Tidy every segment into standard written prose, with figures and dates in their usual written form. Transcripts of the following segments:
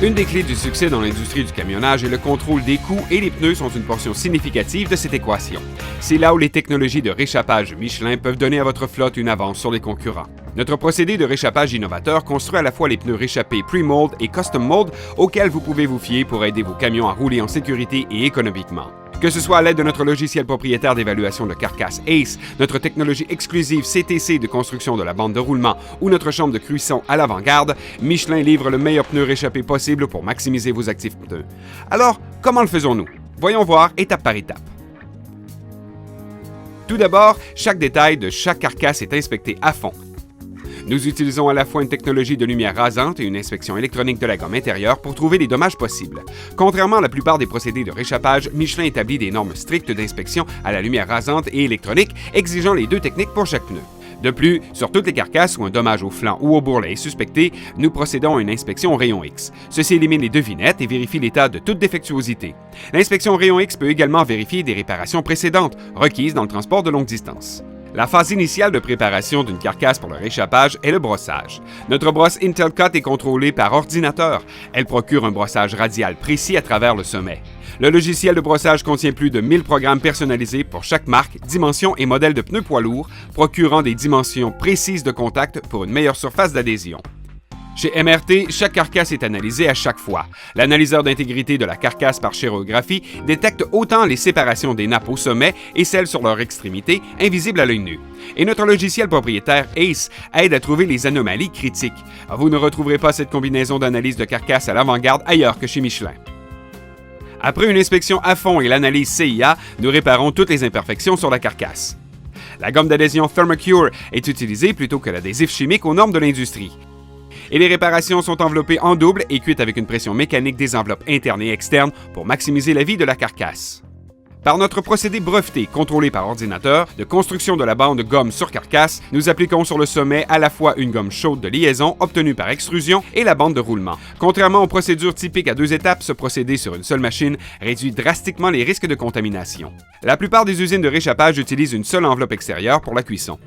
Une des clés du succès dans l'industrie du camionnage est le contrôle des coûts et les pneus sont une portion significative de cette équation. C'est là où les technologies de réchappage Michelin peuvent donner à votre flotte une avance sur les concurrents. Notre procédé de réchappage innovateur construit à la fois les pneus réchappés Pre-Mold et Custom Mold auxquels vous pouvez vous fier pour aider vos camions à rouler en sécurité et économiquement. Que ce soit à l'aide de notre logiciel propriétaire d'évaluation de carcasse ACE, notre technologie exclusive CTC de construction de la bande de roulement ou notre chambre de cuisson à l'avant-garde, Michelin livre le meilleur pneu réchappé possible pour maximiser vos actifs pneus. Alors, comment le faisons-nous? Voyons voir étape par étape. Tout d'abord, chaque détail de chaque carcasse est inspecté à fond. Nous utilisons à la fois une technologie de lumière rasante et une inspection électronique de la gomme intérieure pour trouver les dommages possibles. Contrairement à la plupart des procédés de réchappage, Michelin établit des normes strictes d'inspection à la lumière rasante et électronique, exigeant les deux techniques pour chaque pneu. De plus, sur toutes les carcasses où un dommage au flanc ou au bourrelet est suspecté, nous procédons à une inspection au rayon X. Ceci élimine les devinettes et vérifie l'état de toute défectuosité. L'inspection au rayon X peut également vérifier des réparations précédentes, requises dans le transport de longue distance. La phase initiale de préparation d'une carcasse pour le réchappage est le brossage. Notre brosse Intel Cut est contrôlée par ordinateur. Elle procure un brossage radial précis à travers le sommet. Le logiciel de brossage contient plus de 1000 programmes personnalisés pour chaque marque, dimension et modèle de pneus poids lourds, procurant des dimensions précises de contact pour une meilleure surface d'adhésion. Chez MRT, chaque carcasse est analysée à chaque fois. L'analyseur d'intégrité de la carcasse par chirographie détecte autant les séparations des nappes au sommet et celles sur leur extrémité, invisibles à l'œil nu. Et notre logiciel propriétaire ACE aide à trouver les anomalies critiques. Vous ne retrouverez pas cette combinaison d'analyse de carcasse à l'avant-garde ailleurs que chez Michelin. Après une inspection à fond et l'analyse CIA, nous réparons toutes les imperfections sur la carcasse. La gomme d'adhésion Thermacure est utilisée plutôt que l'adhésif chimique aux normes de l'industrie. Et les réparations sont enveloppées en double et cuites avec une pression mécanique des enveloppes internes et externes pour maximiser la vie de la carcasse. Par notre procédé breveté, contrôlé par ordinateur, de construction de la bande gomme sur carcasse, nous appliquons sur le sommet à la fois une gomme chaude de liaison obtenue par extrusion et la bande de roulement. Contrairement aux procédures typiques à 2 étapes, ce procédé sur une seule machine réduit drastiquement les risques de contamination. La plupart des usines de réchappage utilisent une seule enveloppe extérieure pour la cuisson.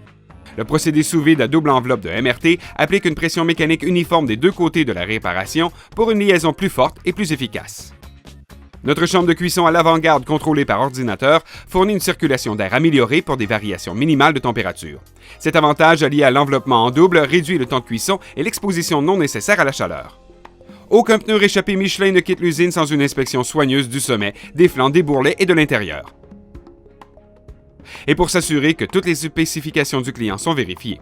Le procédé sous vide à double enveloppe de MRT applique une pression mécanique uniforme des deux côtés de la réparation pour une liaison plus forte et plus efficace. Notre chambre de cuisson à l'avant-garde contrôlée par ordinateur fournit une circulation d'air améliorée pour des variations minimales de température. Cet avantage allié à l'enveloppement en double réduit le temps de cuisson et l'exposition non nécessaire à la chaleur. Aucun pneu réchappé Michelin ne quitte l'usine sans une inspection soigneuse du sommet, des flancs, des bourrelets et de l'intérieur. Et pour s'assurer que toutes les spécifications du client sont vérifiées.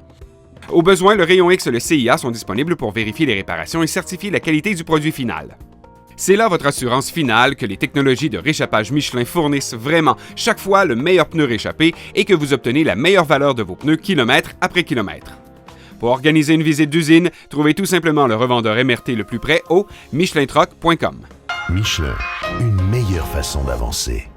Au besoin, le rayon X et le CIA sont disponibles pour vérifier les réparations et certifier la qualité du produit final. C'est là votre assurance finale que les technologies de réchappage Michelin fournissent vraiment chaque fois le meilleur pneu réchappé et que vous obtenez la meilleure valeur de vos pneus kilomètre après kilomètre. Pour organiser une visite d'usine, trouvez tout simplement le revendeur MRT le plus près au michelintroc.com. Michelin, une meilleure façon d'avancer.